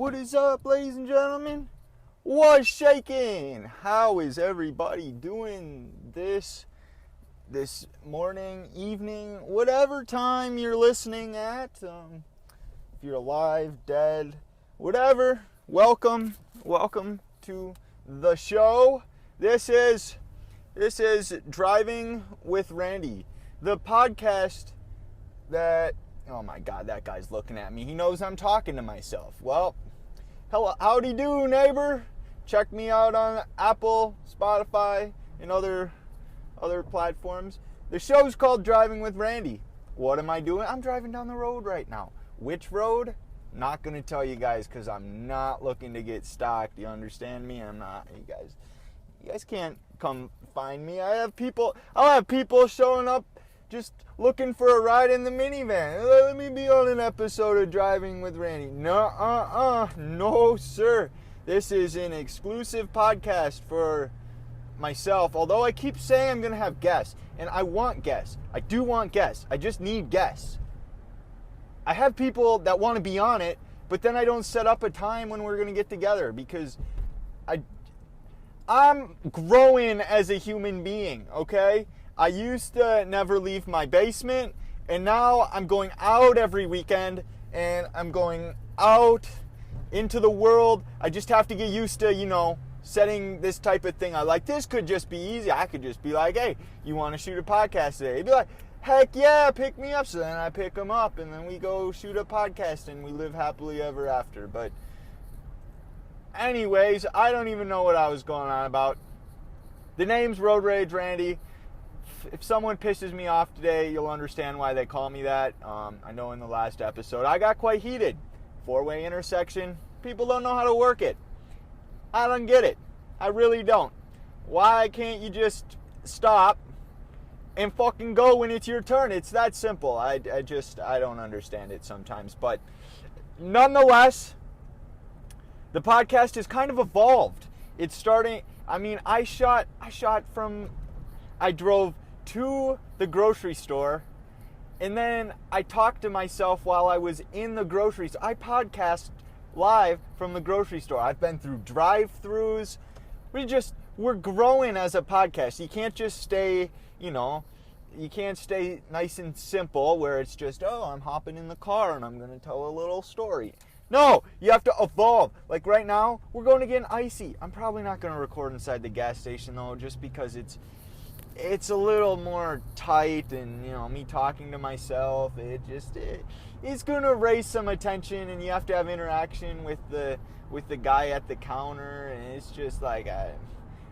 What is up, ladies and gentlemen? What's shaking? How is everybody doing this morning, evening, whatever time you're listening at? If you're alive, dead, whatever, welcome to the show. This is Driving with Randy, the podcast that, oh my God, that guy's looking at me. He knows I'm talking to myself. Well, hello, howdy do, neighbor. Check me out on Apple, Spotify, and other platforms. The show's called Driving with Randy. What am I doing? I'm driving down the road right now. Which road? Not going to tell you guys because I'm not looking to get stalked. You understand me? I'm not. You guys can't come find me. I'll have people showing up just looking for a ride in the minivan. Let me be on an episode of Driving with Randy. No, sir. This is an exclusive podcast for myself. Although I keep saying I'm going to have guests, and I want guests. I do want guests. I just need guests. I have people that want to be on it, but then I don't set up a time when we're going to get together because I'm growing as a human being, okay? I used to never leave my basement, and now I'm going out every weekend, and I'm going out into the world. I just have to get used to, setting this type of thing. This could just be easy. I could just be like, hey, you want to shoot a podcast today? He'd be like, heck yeah, pick me up. So then I pick him up, and then we go shoot a podcast, and we live happily ever after. But anyways, I don't even know what I was going on about. The name's Road Rage Randy. If someone pisses me off today, you'll understand why they call me that. I know in the last episode, I got quite heated. Four-way intersection. People don't know how to work it. I don't get it. I really don't. Why can't you just stop and fucking go when it's your turn? It's that simple. I don't understand it sometimes. But nonetheless, the podcast has kind of evolved. It's starting, I drove to the grocery store, and then I talked to myself while I was in the grocery store. I podcast live from the grocery store. I've been through drive-thrus. We're growing as a podcast. You can't just stay, you can't stay nice and simple where it's just, I'm hopping in the car and I'm going to tell a little story. No, you have to evolve. Like right now, we're going to get an icy. I'm probably not going to record inside the gas station though, just because it's a little more tight, and me talking to myself, it's gonna raise some attention, and you have to have interaction with the guy at the counter, and it's just like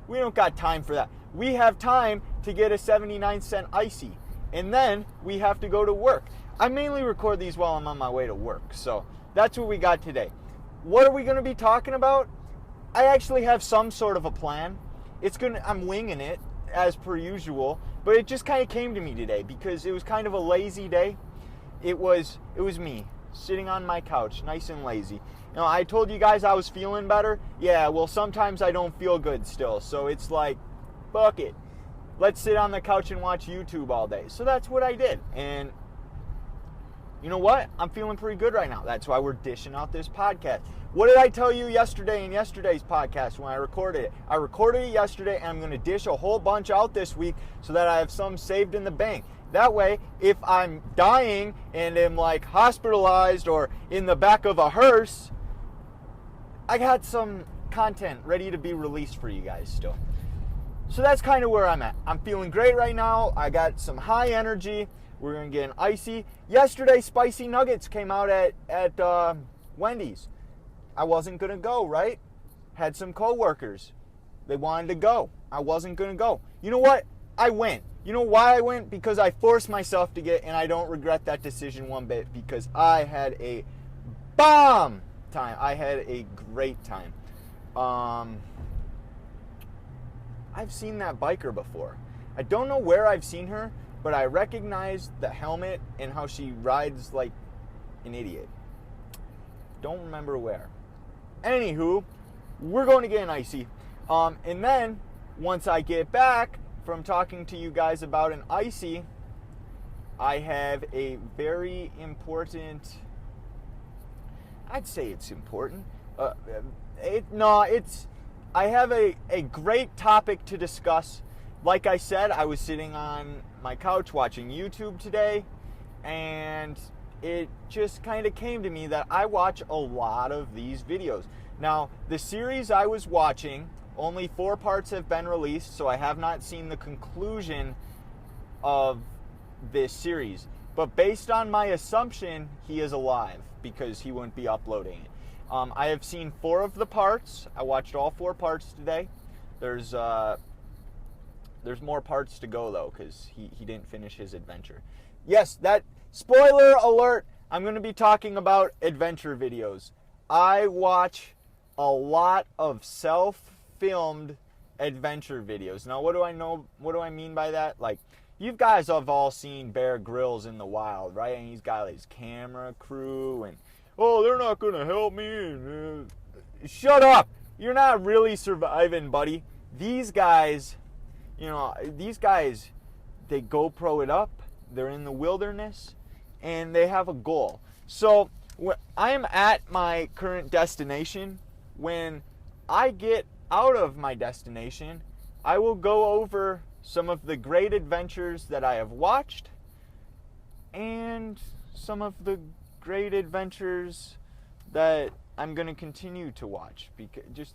we don't got time for that. We have time to get a 79-cent icy, and then we have to go to work. I mainly record these while I'm on my way to work, so that's what we got today. What are we gonna be talking about? I actually have some sort of a plan. I'm winging it, as per usual, but it just kind of came to me today because it was kind of a lazy day. It was me sitting on my couch, nice and lazy. I told you guys I was feeling better. Yeah, well, sometimes I don't feel good still, so it's like, fuck it. Let's sit on the couch and watch YouTube all day. So that's what I did, and you know what? I'm feeling pretty good right now. That's why we're dishing out this podcast. What did I tell you yesterday in yesterday's podcast when I recorded it? I recorded it yesterday, and I'm going to dish a whole bunch out this week so that I have some saved in the bank. That way, if I'm dying and am hospitalized or in the back of a hearse, I got some content ready to be released for you guys still. So that's kind of where I'm at. I'm feeling great right now. I got some high energy. We're going to get an icy. Yesterday, spicy nuggets came out at Wendy's. I wasn't going to go, right? Had some coworkers. They wanted to go. I wasn't going to go. You know what? I went. You know why I went? Because I forced myself to get, and I don't regret that decision one bit because I had a bomb time. I had a great time. I've seen that biker before. I don't know where I've seen her, but I recognize the helmet and how she rides like an idiot. Don't remember where. Anywho, we're going to get an icy. And then, once I get back from talking to you guys about an icy, I have a very important, I'd say it's important. Uh, no, I have a great topic to discuss. Like I said, I was sitting on my couch watching YouTube today, and it just kind of came to me that I watch a lot of these videos. Now, the series I was watching, only 4 parts have been released, so I have not seen the conclusion of this series. But based on my assumption, he is alive because he wouldn't be uploading it. I have seen 4 of the parts. I watched all 4 parts today. There's more parts to go though, because he didn't finish his adventure. Yes, that spoiler alert. I'm going to be talking about adventure videos. I watch a lot of self-filmed adventure videos. Now, what do I mean by that? Like, you guys have all seen Bear Grylls in the wild, right? And he's got his camera crew, and oh, they're not gonna help me. Shut up! You're not really surviving, buddy. These guys, they GoPro it up. They're in the wilderness, and they have a goal. So I'm at my current destination. When I get out of my destination, I will go over some of the great adventures that I have watched and some of the great adventures that I'm going to continue to watch. Because just,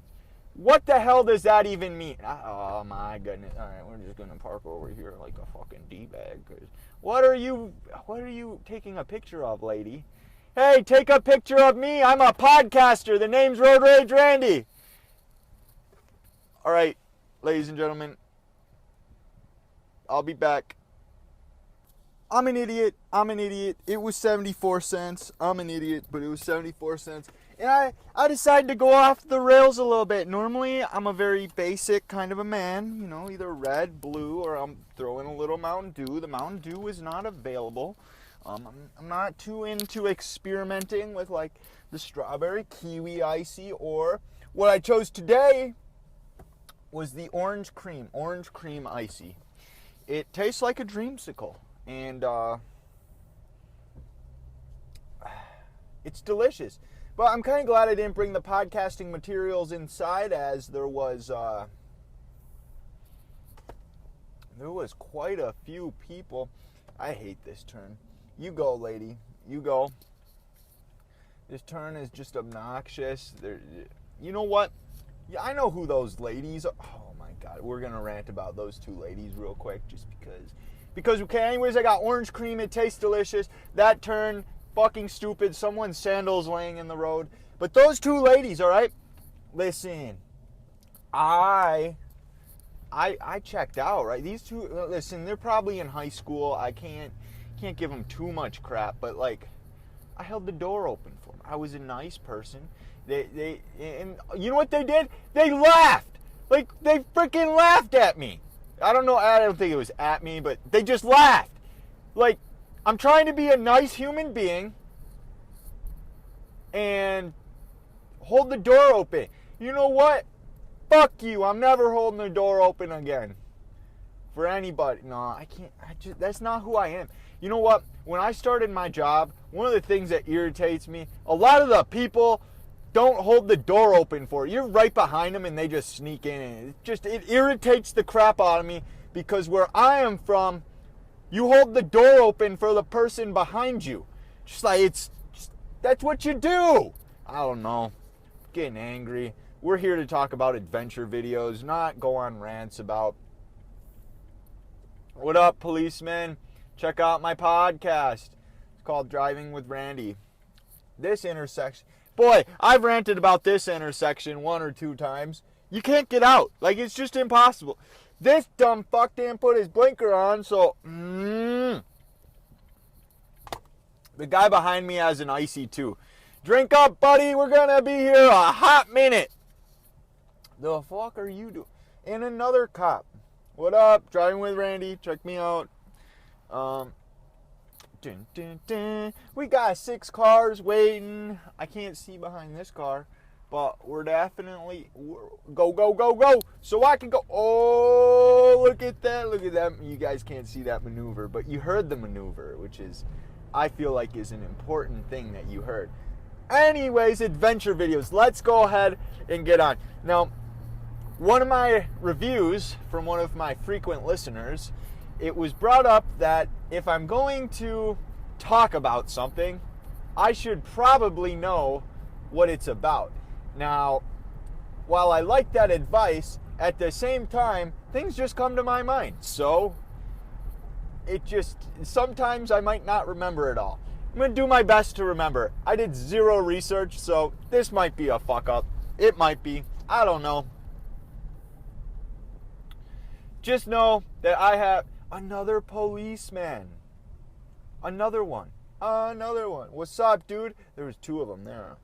what the hell does that even mean? Oh my goodness. All right, we're just going to park over here like a fucking D-bag. What are you taking a picture of, lady? Hey, take a picture of me. I'm a podcaster. The name's Road Rage Randy. All right, ladies and gentlemen, I'll be back. I'm an idiot. It was 74 cents. I'm an idiot, but it was 74 cents. And I decided to go off the rails a little bit. Normally, I'm a very basic kind of a man. Either red, blue, or I'm throwing a little Mountain Dew. The Mountain Dew is not available. I'm not too into experimenting with, like, the strawberry kiwi icy, or what I chose today was the orange cream icy. It tastes like a dreamsicle, and it's delicious. But I'm kind of glad I didn't bring the podcasting materials inside, as there was quite a few people. I hate this turn. You go, lady. You go. This turn is just obnoxious. You know what? Yeah, I know who those ladies are. Oh my God, we're gonna rant about those 2 ladies real quick, just because. Okay, anyways, I got orange cream. It tastes delicious. That turn, fucking stupid. Someone's sandals laying in the road. But those 2 ladies, all right. Listen, I checked out. Right, these 2. Listen, they're probably in high school. I can't give them too much crap, but like, I held the door open for them. I was a nice person. And you know what they did? They laughed. Like, they freaking laughed at me. I don't know, I don't think it was at me, but they just laughed. Like, I'm trying to be a nice human being and hold the door open. You know what? Fuck you. I'm never holding the door open again for anybody. No, I can't. That's not who I am. You know what? When I started my job, one of the things that irritates me, a lot of the people don't hold the door open for you. You're right behind them and they just sneak in, and it irritates the crap out of me, because where I am from, you hold the door open for the person behind you. Just like, that's what you do. I don't know. Getting angry. We're here to talk about adventure videos, not go on rants about, what up, policeman? Check out my podcast. It's called Driving with Randy. This intersection. Boy, I've ranted about this intersection 1 or 2 times. You can't get out. Like, it's just impossible. This dumb fuck didn't put his blinker on, so... The guy behind me has an icy too. Drink up, buddy. We're gonna be here a hot minute. The fuck are you doing? And another cop. What up? Driving with Randy. Check me out. Dun, dun, dun. We got 6 cars waiting. I can't see behind this car, but we're definitely go, so I can go. Oh, look at that. You guys can't see that maneuver, but you heard the maneuver, which is, I feel like, is an important thing that you heard. Anyways, adventure videos. Let's go ahead and get on. Now, one of my reviews from one of my frequent listeners, it was brought up that if I'm going to talk about something, I should probably know what it's about. Now, while I like that advice, at the same time, things just come to my mind. So, sometimes I might not remember it all. I'm going to do my best to remember. I did zero research, so this might be a fuck up. It might be. I don't know. Just know that I have another policeman. Another one. What's up, dude? There was two of them there.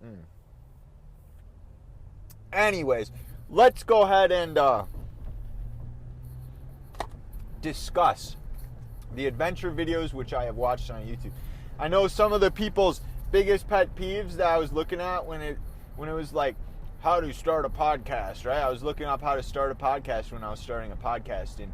Anyways, let's go ahead and discuss the adventure videos which I have watched on YouTube. I know some of the people's biggest pet peeves that I was looking at when it was like how to start a podcast, right? I was looking up how to start a podcast when I was starting a podcast, and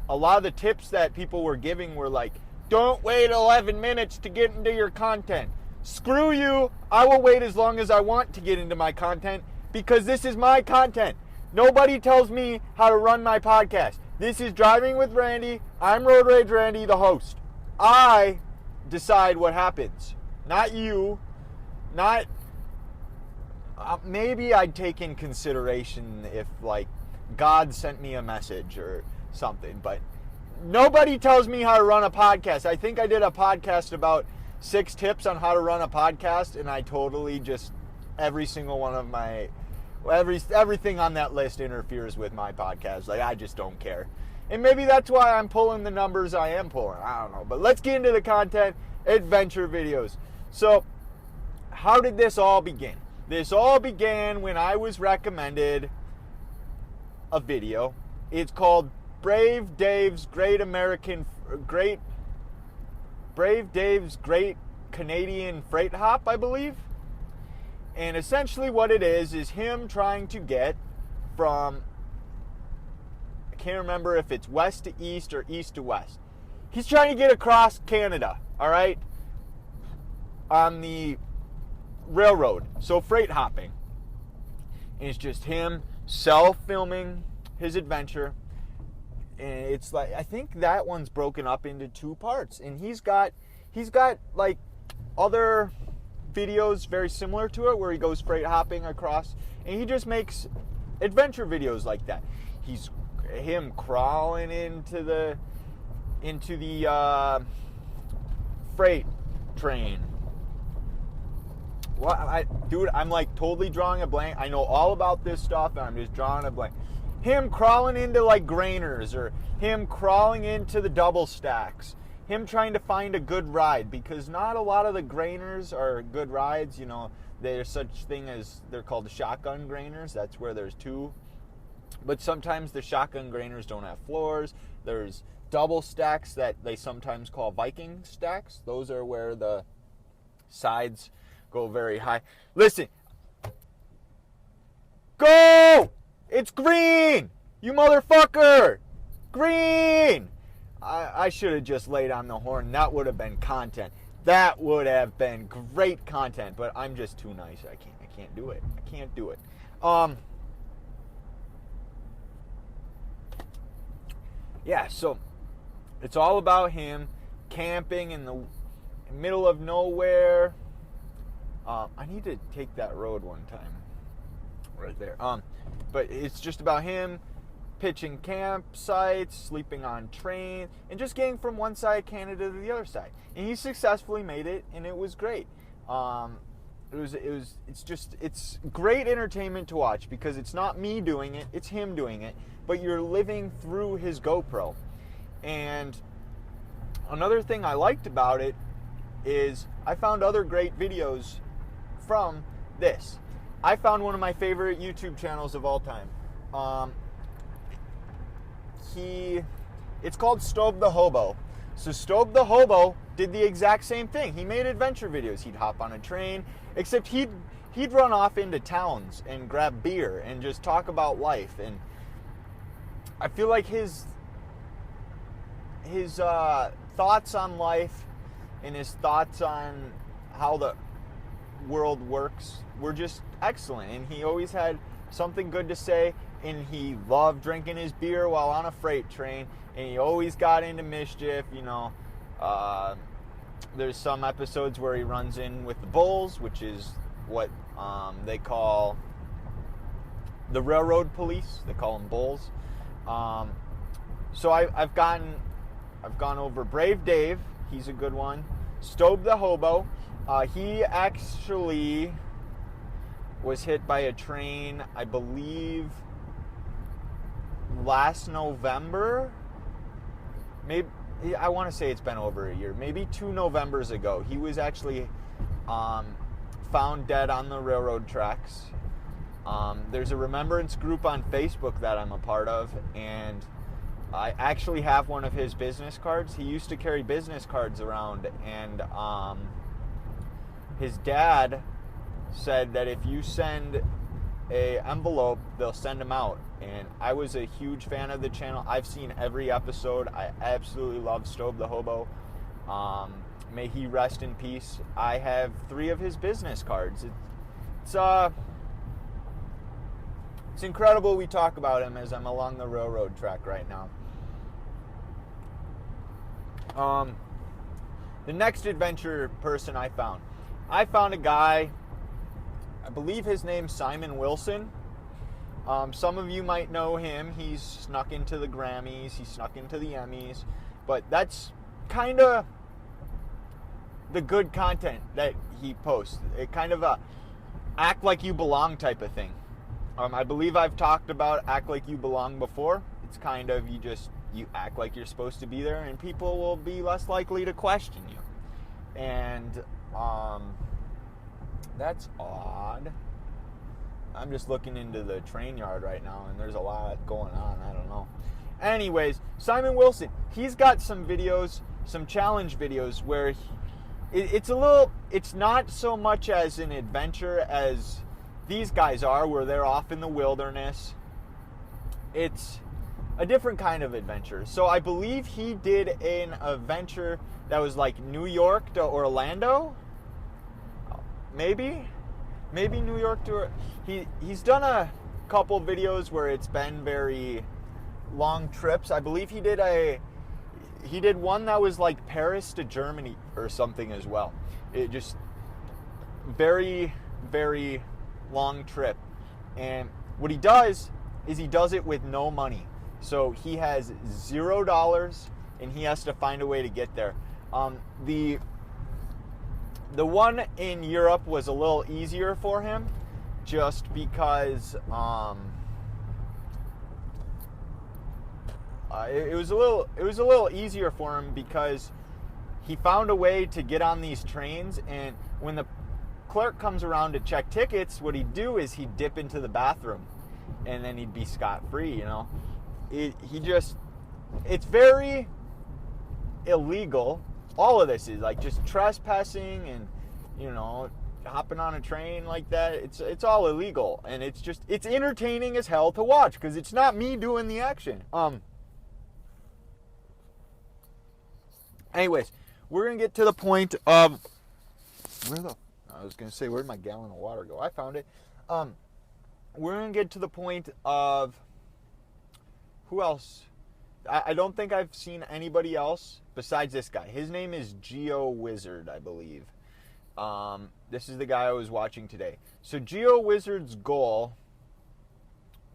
a lot of the tips that people were giving were like, don't wait 11 minutes to get into your content. Screw you. I will wait as long as I want to get into my content because this is my content. Nobody tells me how to run my podcast. This is Driving with Randy. I'm Road Rage Randy, the host. I decide what happens. Not you. Not... maybe I'd take in consideration if, like, God sent me a message or something, but nobody tells me how to run a podcast. I think I did a podcast about 6 tips on how to run a podcast, and I totally just, every single one of my, everything on that list interferes with my podcast. Like, I just don't care. And maybe that's why I'm pulling the numbers I am pulling. I don't know. But let's get into the content. Adventure videos. So, how did this all begin? This all began when I was recommended a video. It's called Brave Dave's Great Canadian Freight Hop, I believe. And essentially what it is him trying to get from, I can't remember if it's west to east or east to west. He's trying to get across Canada, all right, on the railroad, so freight hopping. And it's just him self-filming his adventure. And it's like, I think that one's broken up into 2 parts. And he's got like other videos very similar to it where he goes freight hopping across, and he just makes adventure videos like that. He's him crawling into the freight train. Dude, I'm like totally drawing a blank. I know all about this stuff, and I'm just drawing a blank. Him crawling into like grainers, or him crawling into the double stacks. Him trying to find a good ride, because not a lot of the grainers are good rides. You know, there's such thing as, they're called the shotgun grainers. That's where there's 2. But sometimes the shotgun grainers don't have floors. There's double stacks that they sometimes call Viking stacks. Those are where the sides go very high. Listen. Go! It's green! You motherfucker! Green! I should have just laid on the horn. That would have been content. That would have been great content, but I'm just too nice. I can't do it. I can't do it. Yeah, so it's all about him camping in the middle of nowhere. I need to take that road one time. Right there. But it's just about him pitching campsites, sleeping on trains, and just getting from one side of Canada to the other side. And he successfully made it, and it was great. It's great entertainment to watch, because it's not me doing it, it's him doing it, but you're living through his GoPro. And another thing I liked about it is I found other great videos from this. I found one of my favorite YouTube channels of all time. It's called Stobe the Hobo. So Stobe the Hobo did the exact same thing. He made adventure videos. He'd hop on a train, except he'd run off into towns and grab beer and just talk about life. And I feel like his thoughts on life and his thoughts on how world works were just excellent, and he always had something good to say, and he loved drinking his beer while on a freight train, and he always got into mischief, there's some episodes where he runs in with the bulls, which is what they call the railroad police. They call them bulls. So I've gone over Brave Dave. He's a good one. Stobe the Hobo. He actually was hit by a train, I believe, last November. Maybe, I want to say it's been over a year. Maybe 2 Novembers ago. He was actually found dead on the railroad tracks. There's a remembrance group on Facebook that I'm a part of, and I actually have one of his business cards. He used to carry business cards around, and his dad said that if you send a envelope, they'll send them out. And I was a huge fan of the channel. I've seen every episode. I absolutely love Stobe the Hobo. May he rest in peace. I have 3 of his business cards. It's incredible we talk about him as I'm along the railroad track right now. The next adventure person I found a guy, I believe his name's Simon Wilson. Some of you might know him. He's snuck into the Grammys, he snuck into the Emmys, but that's kind of the good content that he posts. It kind of a act like you belong type of thing. I believe I've talked about act like you belong before. It's kind of you act like you're supposed to be there, and people will be less likely to question you. And that's odd. I'm just looking into the train yard right now, and there's a lot going on. I don't know. Anyways, Simon Wilson, he's got some videos, some challenge videos where it's not so much as an adventure as these guys are, where they're off in the wilderness. It's a different kind of adventure. So I believe he did an adventure that was like New York to Orlando. Maybe New York to... He's done a couple videos where it's been very long trips. I believe he did one that was like Paris to Germany or something as well. It just very, very long trip. And what he does is he does it with no money. So he has $0 and he has to find a way to get there. The one in Europe was a little easier for him, just because it was a little easier for him because he found a way to get on these trains, and when the clerk comes around to check tickets, what he'd do is he'd dip into the bathroom, and then he'd be scot-free. It's very illegal. All of this is like just trespassing and, hopping on a train like that. It's all illegal, and it's entertaining as hell to watch because it's not me doing the action. Anyways, we're gonna get to the point of where'd my gallon of water go? I found it. We're gonna get to the point of who else. I don't think I've seen anybody else besides this guy. His name is Geo Wizard, I believe. This is the guy I was watching today. So Geo Wizard's goal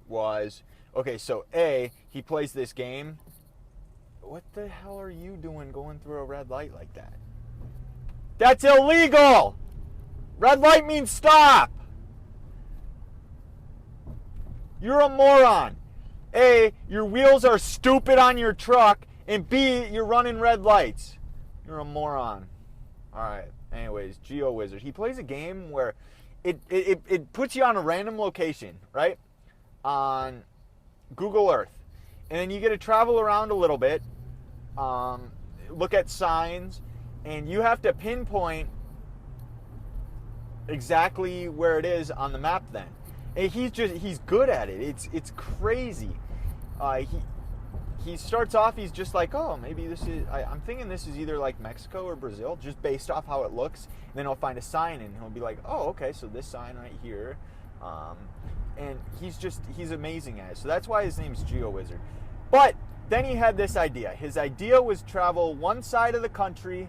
was, he plays this game. What the hell are you doing going through a red light like that? That's illegal! Red light means stop! You're a moron. A, your wheels are stupid on your truck, and B, you're running red lights. You're a moron. Alright, anyways, Geo Wizard. He plays a game where it puts you on a random location, right? On Google Earth. And then you get to travel around a little bit, look at signs, and you have to pinpoint exactly where it is on the map then. And he's good at it. It's crazy. he starts off, he's just like, oh, maybe this is, I'm thinking this is either like Mexico or Brazil, just based off how it looks. And then he'll find a sign and he'll be like, oh, okay, so this sign right here. And he's amazing at it. So that's why his name's GeoWizard. But then he had this idea. His idea was travel one side of the country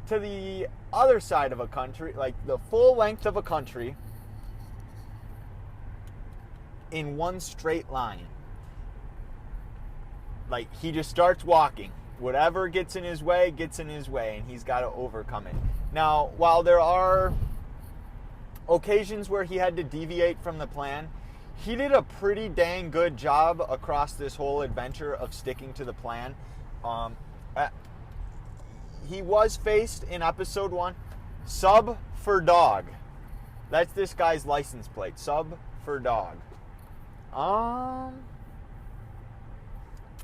to the other side of a country, like the full length of a country, in one straight line. Like, he just starts walking. Whatever gets in his way, and he's got to overcome it. Now, while there are occasions where he had to deviate from the plan, he did a pretty dang good job across this whole adventure of sticking to the plan. He was faced in episode 1, Sub for Dog. That's this guy's license plate, Sub for Dog.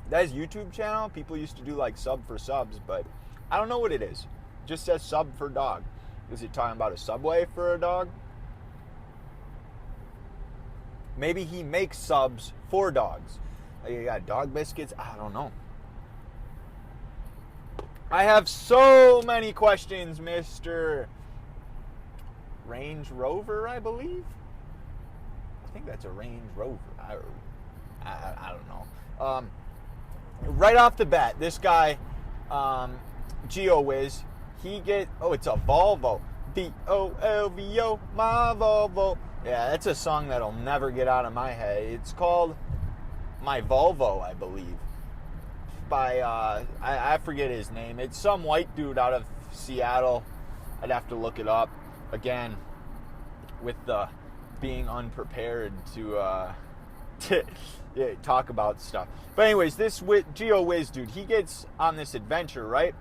That is YouTube channel. People used to do like sub for subs, but I don't know what it is. It just says Sub for Dog. Is it talking about a Subway for a dog? Maybe he makes subs for dogs. Like, you got dog biscuits? I don't know. I have so many questions, Mr. Range Rover, I believe. I think that's a Range Rover. I don't know. Right off the bat, this guy, GeoWiz, it's a Volvo. Volvo, my Volvo. Yeah, that's a song that'll never get out of my head. It's called My Volvo, I believe. By, I forget his name. It's some white dude out of Seattle. I'd have to look it up. Again, with the being unprepared to talk about stuff. But anyways, this GeoWiz dude, he gets on this adventure, right?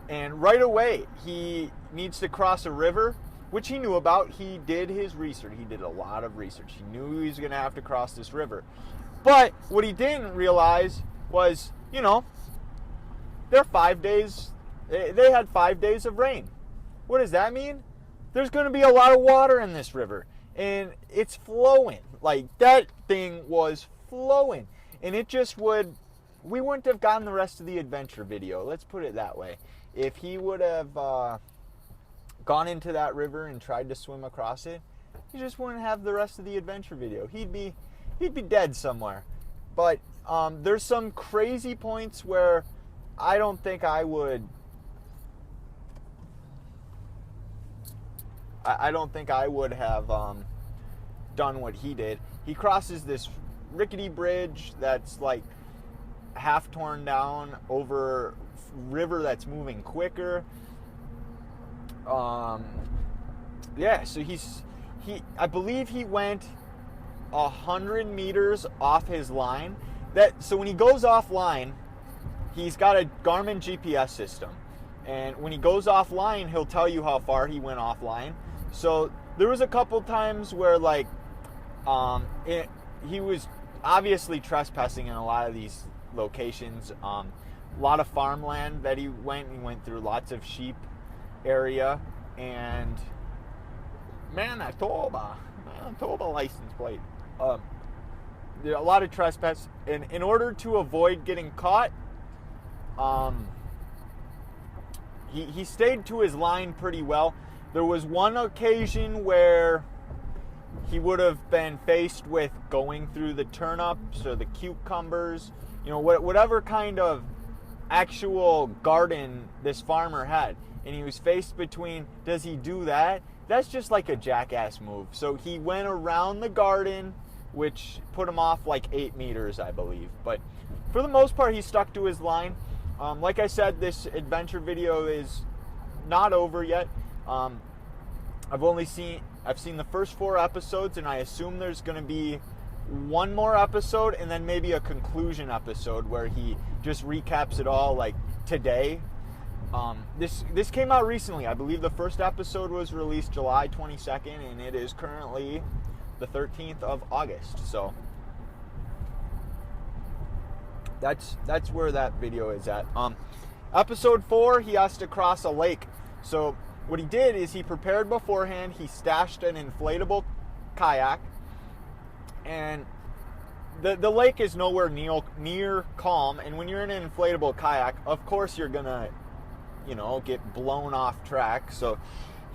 And right away, he needs to cross a river, which he knew about. He did his research. He did a lot of research. He knew he was going to have to cross this river. But what he didn't realize was, there are 5 days. They had 5 days of rain. What does that mean? There's going to be a lot of water in this river. And it's flowing. Like, that thing was flowing. And it just we wouldn't have gotten the rest of the adventure video. Let's put it that way. If he would have gone into that river and tried to swim across it, he just wouldn't have the rest of the adventure video. He'd be dead somewhere. But there's some crazy points where I don't think I would. I don't think I would have done what he did. He crosses this rickety bridge that's like half torn down over river that's moving quicker. So I believe he went 100 meters off his line. So when he goes offline, he's got a Garmin GPS system. And when he goes offline, he'll tell you how far he went offline. So there was a couple times where he was obviously trespassing in a lot of these locations. A lot of farmland that he went through, lots of sheep area, and Manitoba license plate. There are a lot of trespass, and in order to avoid getting caught, he stayed to his line pretty well. There was one occasion where he would have been faced with going through the turnips or the cucumbers, whatever kind of actual garden this farmer had. And he was faced between, does he do that? That's just like a jackass move. So he went around the garden, which put him off like 8 meters, I believe. But for the most part, he stuck to his line. Like I said, this adventure video is not over yet. I've seen the first 4 episodes, and I assume there's going to be one more episode and then maybe a conclusion episode where he just recaps it all like today. This came out recently. I believe the first episode was released July 22nd, and it is currently the 13th of August. So that's where that video is at. Episode 4, he has to cross a lake. So what he did is he prepared beforehand. He stashed an inflatable kayak, and the lake is nowhere near calm, and when you're in an inflatable kayak, of course you're gonna, get blown off track. So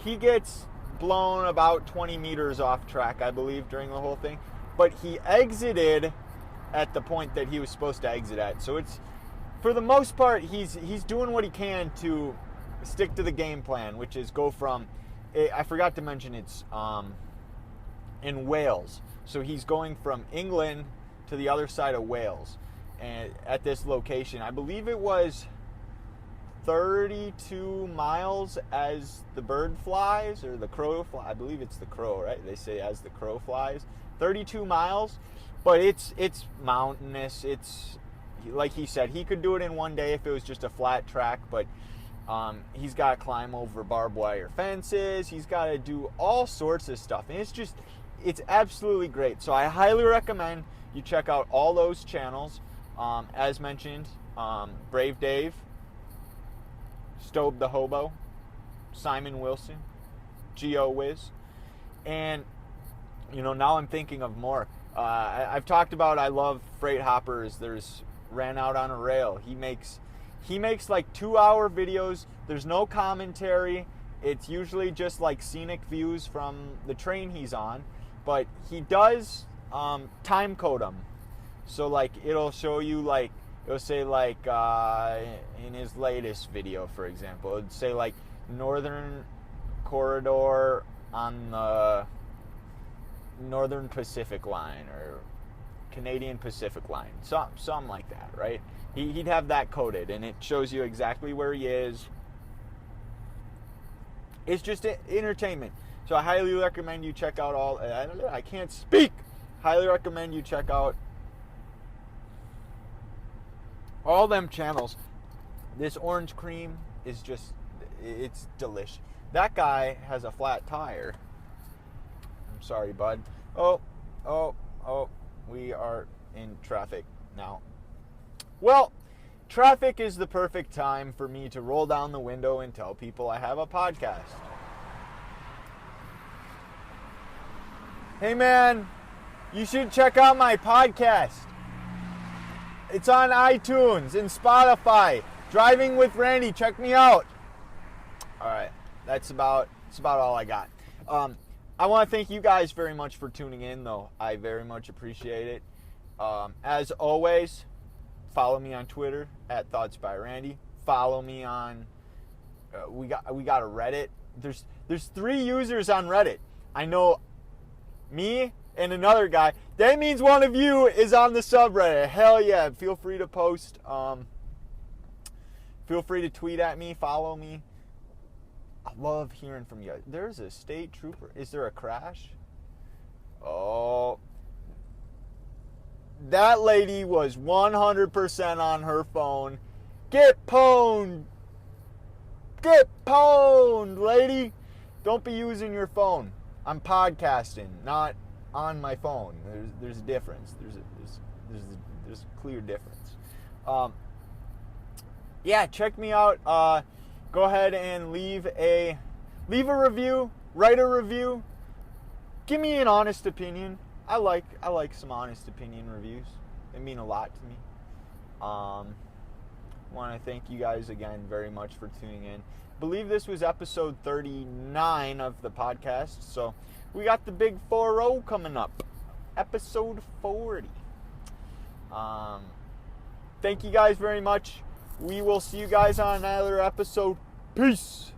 he gets blown about 20 meters off track, I believe, during the whole thing. But he exited at the point that he was supposed to exit at. So it's, for the most part, he's doing what he can to stick to the game plan, which is go from, I forgot to mention, it's in Wales. So he's going from England to the other side of Wales, and at this location, I believe it was 32 miles as the bird flies, or the crow flies. I believe it's the crow, right? They say as the crow flies. 32 miles, but it's mountainous. It's, like he said, he could do it in one day if it was just a flat track, but he's got to climb over barbed wire fences. He's got to do all sorts of stuff, and it's absolutely great. So I highly recommend you check out all those channels. As mentioned, Brave Dave, Stobe the Hobo, Simon Wilson, Geo Wiz, and now I'm thinking of more. I've talked about, I love freight hoppers. There's Ran Out on a Rail. He makes like 2-hour videos. There's no commentary. It's usually just like scenic views from the train he's on, but he does time code them. So like it'll show you, like it'll say like in his latest video, for example, it'd say like Northern Corridor on the Northern Pacific Line or Canadian Pacific Line, something like that, right? He'd have that coded, and it shows you exactly where he is. It's just entertainment. So I highly recommend you check out all. I can't speak. Highly recommend you check out all them channels. This orange cream is just, it's delicious. That guy has a flat tire. I'm sorry, bud. Oh, we are in traffic now. Well, traffic is the perfect time for me to roll down the window and tell people I have a podcast. Hey man, you should check out my podcast. It's on iTunes and Spotify. Driving with Randy, check me out. All right, that's about all I got. I want to thank you guys very much for tuning in, though. I very much appreciate it. As always, follow me on Twitter at ThoughtsByRandy. Follow me on. We got a Reddit. There's 3 users on Reddit. I know me and another guy. That means one of you is on the subreddit. Hell yeah! Feel free to post. Feel free to tweet at me. Follow me. I love hearing from you guys. There's a state trooper. Is there a crash? Oh. That lady was 100% on her phone. Get pwned. Get pwned, lady. Don't be using your phone. I'm podcasting, not on my phone. There's a difference. There's a clear difference. Yeah, check me out. Go ahead and leave a review, write a review. Give me an honest opinion. I like some honest opinion reviews. They mean a lot to me. Want to thank you guys again very much for tuning in. I believe this was episode 39 of the podcast, so we got the big 4-0 coming up. Episode 40. Thank you guys very much. We will see you guys on another episode. Peace.